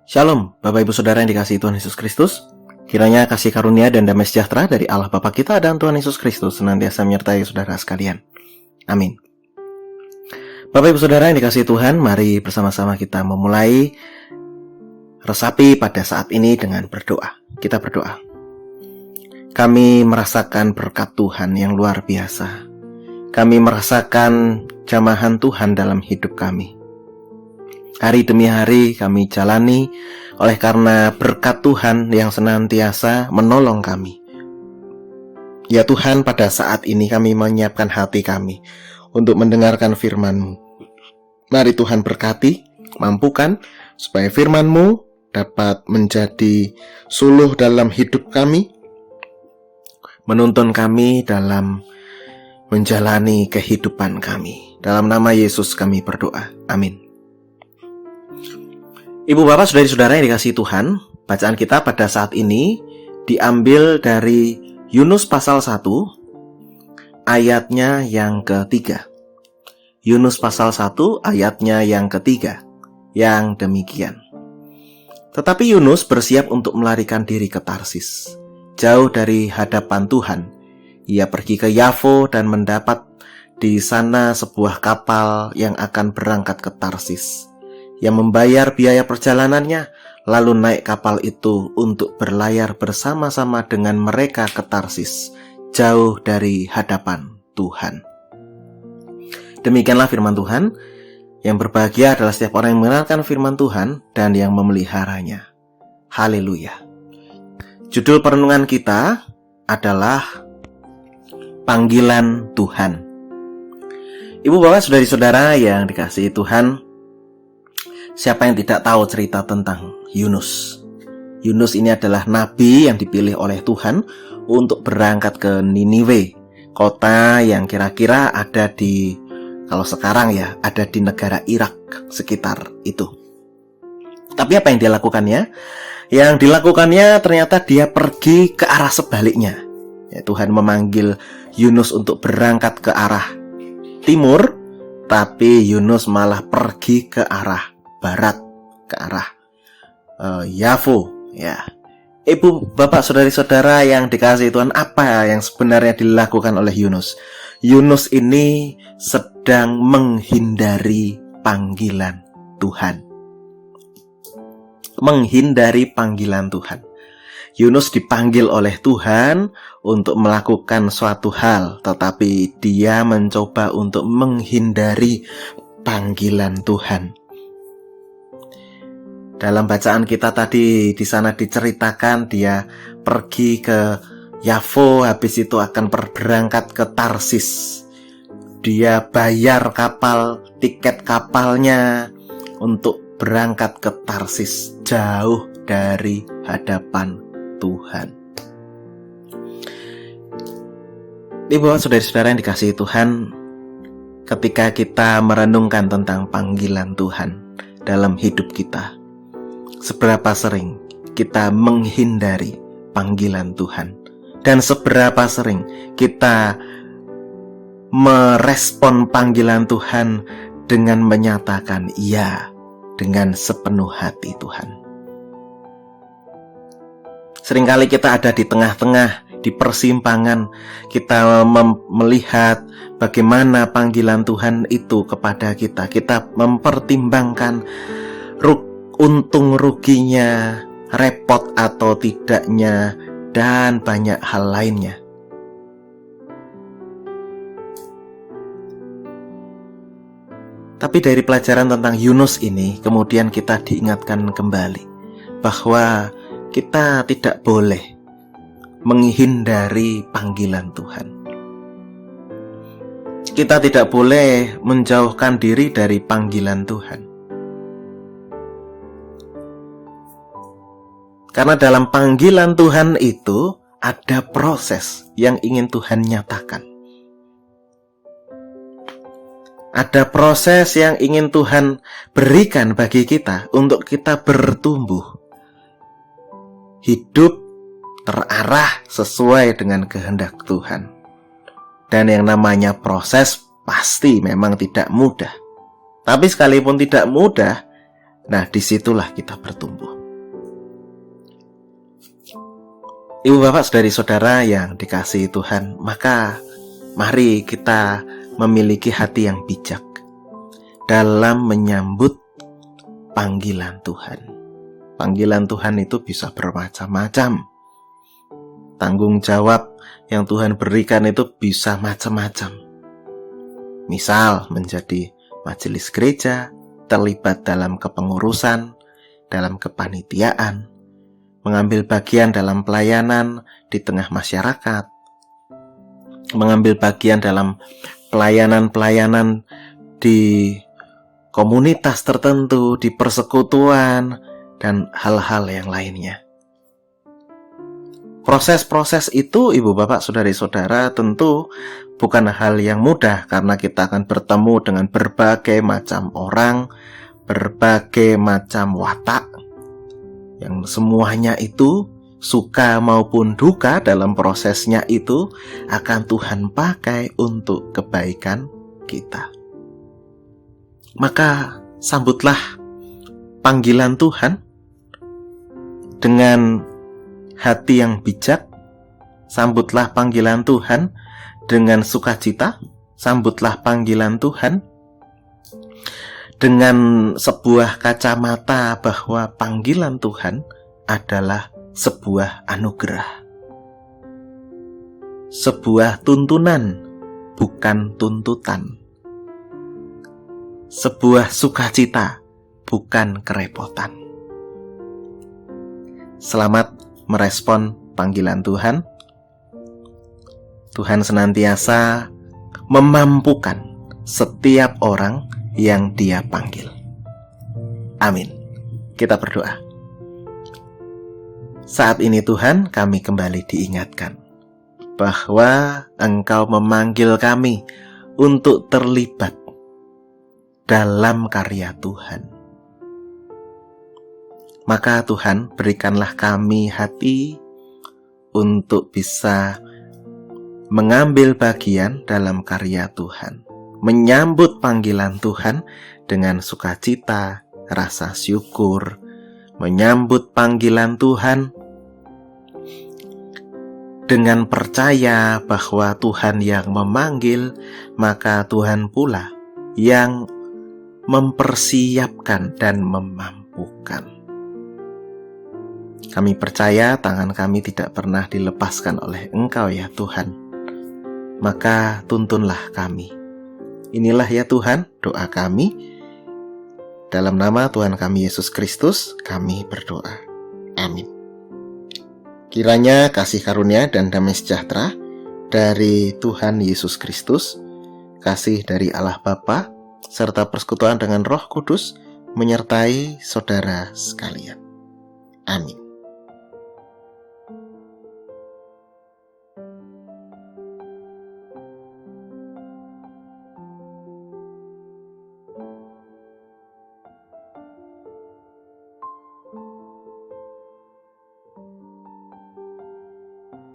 Shalom, Bapak Ibu Saudara yang dikasihi Tuhan Yesus Kristus. Kiranya kasih karunia dan damai sejahtera dari Allah Bapa kita dan Tuhan Yesus Kristus senantiasa menyertai saudara sekalian. Amin. Bapak Ibu Saudara yang dikasihi Tuhan, mari bersama-sama kita memulai resapi pada saat ini dengan berdoa. Kita berdoa. Kami merasakan berkat Tuhan yang luar biasa. Kami merasakan jamahan Tuhan dalam hidup kami. Hari demi hari kami jalani oleh karena berkat Tuhan yang senantiasa menolong kami. Ya Tuhan, pada saat ini kami menyiapkan hati kami untuk mendengarkan firman-Mu. Mari Tuhan berkati, mampukan supaya firman-Mu dapat menjadi suluh dalam hidup kami, menuntun kami dalam menjalani kehidupan kami. Dalam nama Yesus kami berdoa. Amin. Ibu bapak saudari-saudara yang dikasihi Tuhan, bacaan kita pada saat ini diambil dari Yunus pasal 1 ayatnya yang ketiga. Yunus pasal 1 ayatnya yang ketiga, yang demikian. Tetapi Yunus bersiap untuk melarikan diri ke Tarsis, jauh dari hadapan Tuhan. Ia pergi ke Yafo dan mendapat di sana sebuah kapal yang akan berangkat ke Tarsis. Yang membayar biaya perjalanannya, lalu naik kapal itu untuk berlayar bersama-sama dengan mereka ke Tarsis, jauh dari hadapan Tuhan. Demikianlah firman Tuhan. Yang berbahagia adalah setiap orang yang mengenalkan firman Tuhan dan yang memeliharanya. Haleluya. Judul perenungan kita adalah Panggilan Tuhan. Ibu bapak saudari-saudara yang dikasihi Tuhan, siapa yang tidak tahu cerita tentang Yunus? Yunus ini adalah nabi yang dipilih oleh Tuhan untuk berangkat ke Niniwe, kota yang kira-kira ada di, kalau sekarang ya, ada di negara Irak sekitar itu. Tapi apa yang dia lakukannya? Yang dilakukannya ternyata dia pergi ke arah sebaliknya. Ya, Tuhan memanggil Yunus untuk berangkat ke arah timur, tapi Yunus malah pergi ke arah barat, ke arah Yafo. Ya, ibu, bapak, saudari-saudara yang dikasihi Tuhan, apa yang sebenarnya dilakukan oleh Yunus? Yunus ini sedang menghindari panggilan Tuhan. Menghindari panggilan Tuhan. Yunus dipanggil oleh Tuhan untuk melakukan suatu hal, tetapi dia mencoba untuk menghindari panggilan Tuhan. Dalam bacaan kita tadi di sana diceritakan dia pergi ke Yafo, habis itu akan berangkat ke Tarsis. Dia bayar tiket kapalnya untuk berangkat ke Tarsis, jauh dari hadapan Tuhan. Ibu saudari-saudara yang dikasihi Tuhan, ketika kita merenungkan tentang panggilan Tuhan dalam hidup kita, seberapa sering kita menghindari panggilan Tuhan, dan seberapa sering kita merespon panggilan Tuhan dengan menyatakan iya dengan sepenuh hati Tuhan. Seringkali kita ada di tengah-tengah, di persimpangan, kita melihat bagaimana panggilan Tuhan itu kepada kita. Kita mempertimbangkan untung ruginya, repot atau tidaknya, dan banyak hal lainnya. Tapi dari pelajaran tentang Yunus ini, kemudian kita diingatkan kembali bahwa kita tidak boleh menghindari panggilan Tuhan. Kita tidak boleh menjauhkan diri dari panggilan Tuhan. Karena dalam panggilan Tuhan itu ada proses yang ingin Tuhan nyatakan. Ada proses yang ingin Tuhan berikan bagi kita untuk kita bertumbuh. Hidup terarah sesuai dengan kehendak Tuhan. Dan yang namanya proses pasti memang tidak mudah. Tapi sekalipun tidak mudah, nah disitulah kita bertumbuh. Ibu bapak saudari-saudara yang dikasihi Tuhan, maka mari kita memiliki hati yang bijak dalam menyambut panggilan Tuhan. Panggilan Tuhan itu bisa bermacam-macam. Tanggung jawab yang Tuhan berikan itu bisa macam-macam. Misal menjadi majelis gereja, terlibat dalam kepengurusan, dalam kepanitiaan, mengambil bagian dalam pelayanan di tengah masyarakat, mengambil bagian dalam pelayanan-pelayanan di komunitas tertentu, di persekutuan, dan hal-hal yang lainnya. Proses-proses itu, ibu bapak saudari-saudara, tentu bukan hal yang mudah karena kita akan bertemu dengan berbagai macam orang, berbagai macam watak, yang semuanya itu suka maupun duka dalam prosesnya itu akan Tuhan pakai untuk kebaikan kita. Maka sambutlah panggilan Tuhan dengan hati yang bijak, sambutlah panggilan Tuhan dengan sukacita, sambutlah panggilan Tuhan dengan sebuah kacamata bahwa panggilan Tuhan adalah sebuah anugerah, sebuah tuntunan, bukan tuntutan, sebuah sukacita, bukan kerepotan. Selamat merespon panggilan Tuhan. Tuhan senantiasa memampukan setiap orang yang Dia panggil. Amin. Kita berdoa. Saat ini Tuhan, kami kembali diingatkan bahwa Engkau memanggil kami untuk terlibat dalam karya Tuhan. Maka Tuhan, berikanlah kami hati untuk bisa mengambil bagian dalam karya Tuhan, menyambut panggilan Tuhan dengan sukacita, rasa syukur, menyambut panggilan Tuhan dengan percaya bahwa Tuhan yang memanggil, maka Tuhan pula yang mempersiapkan dan memampukan. Kami percaya tangan kami tidak pernah dilepaskan oleh Engkau ya Tuhan. Maka tuntunlah kami. Inilah ya Tuhan doa kami. Dalam nama Tuhan kami Yesus Kristus kami berdoa. Amin. Kiranya kasih karunia dan damai sejahtera dari Tuhan Yesus Kristus, kasih dari Allah Bapa, serta persekutuan dengan Roh Kudus menyertai saudara sekalian. Amin.